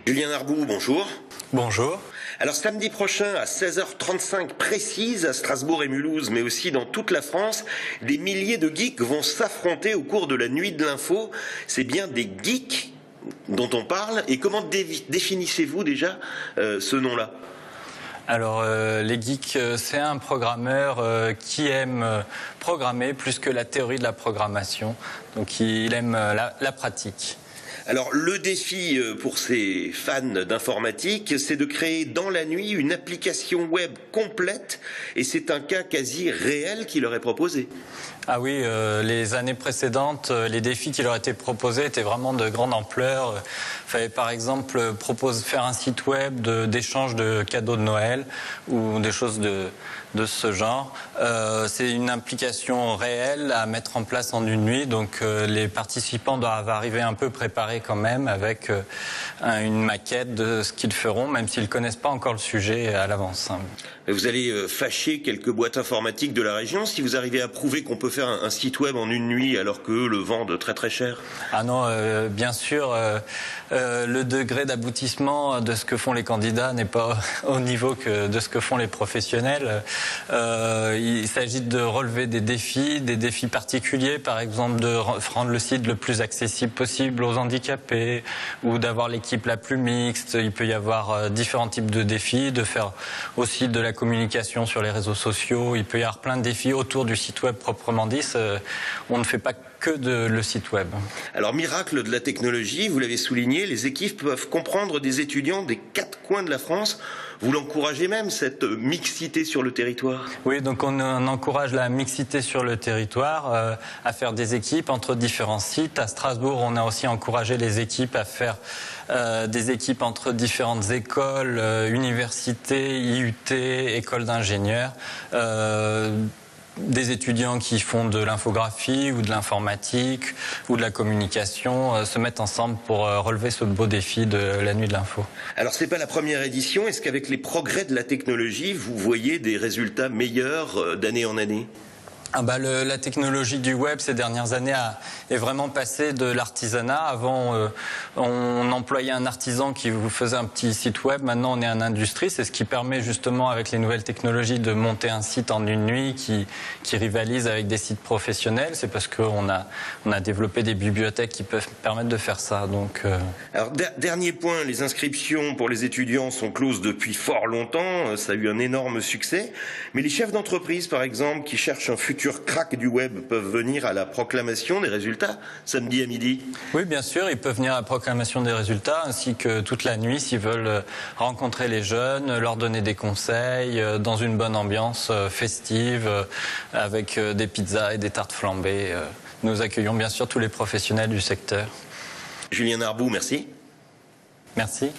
Julien Arbou, bonjour. Bonjour. Alors samedi prochain à 16h35 précise à Strasbourg et Mulhouse, mais aussi dans toute la France, des milliers de geeks vont s'affronter au cours de la nuit de l'info. C'est bien des geeks dont on parle. Et comment définissez-vous déjà ce nom-là ? Alors les geeks, c'est un programmeur qui aime programmer plus que la théorie de la programmation. Donc il aime la pratique. Alors le défi pour ces fans d'informatique, c'est de créer dans la nuit une application web complète, et c'est un cas quasi réel qui leur est proposé. Ah oui, les années précédentes, les défis qui leur étaient proposés étaient vraiment de grande ampleur. Il fallait par exemple faire un site web d'échange de cadeaux de Noël ou des choses de ce genre. C'est une application réelle à mettre en place en une nuit, donc les participants doivent arriver un peu préparés quand même avec une maquette de ce qu'ils feront, même s'ils ne connaissent pas encore le sujet à l'avance. Vous allez fâcher quelques boîtes informatiques de la région si vous arrivez à prouver qu'on peut faire un site web en une nuit alors qu'eux le vendent très très cher. Ah non, bien sûr, le degré d'aboutissement de ce que font les candidats n'est pas au niveau de ce que font les professionnels. Il s'agit de relever des défis particuliers, par exemple de rendre le site le plus accessible possible aux handicapés ou d'avoir l'équipe la plus mixte. Il peut y avoir différents types de défis, de faire aussi de la communication sur les réseaux sociaux. Il peut y avoir plein de défis autour du site web proprement dit. On ne fait pas que le site web. Alors, miracle de la technologie, vous l'avez souligné, les équipes peuvent comprendre des étudiants des quatre coins de la France. Vous l'encouragez même, cette mixité sur le territoire? Oui, donc on encourage la mixité sur le territoire, à faire des équipes entre différents sites. À Strasbourg, on a aussi encouragé les équipes à faire des équipes entre différentes écoles, universités, IUT, écoles d'ingénieurs. Des étudiants qui font de l'infographie ou de l'informatique ou de la communication se mettent ensemble pour relever ce beau défi de la nuit de l'info. Alors c'est pas la première édition, est-ce qu'avec les progrès de la technologie, vous voyez des résultats meilleurs d'année en année ? La technologie du web ces dernières années est vraiment passée de l'artisanat. Avant, on employait un artisan qui vous faisait un petit site web. Maintenant, on est en industrie. C'est ce qui permet justement, avec les nouvelles technologies, de monter un site en une nuit qui rivalise avec des sites professionnels. C'est parce qu'on a développé des bibliothèques qui peuvent permettre de faire ça. Donc, Alors, dernier point, les inscriptions pour les étudiants sont closes depuis fort longtemps. Ça a eu un énorme succès. Mais les chefs d'entreprise, par exemple, qui cherchent un futur crack du web peuvent venir à la proclamation des résultats samedi à midi. Oui, bien sûr, ils peuvent venir à la proclamation des résultats ainsi que toute la nuit s'ils veulent rencontrer les jeunes, leur donner des conseils dans une bonne ambiance festive avec des pizzas et des tartes flambées. Nous accueillons bien sûr tous les professionnels du secteur. Julien Arbou, merci. Merci.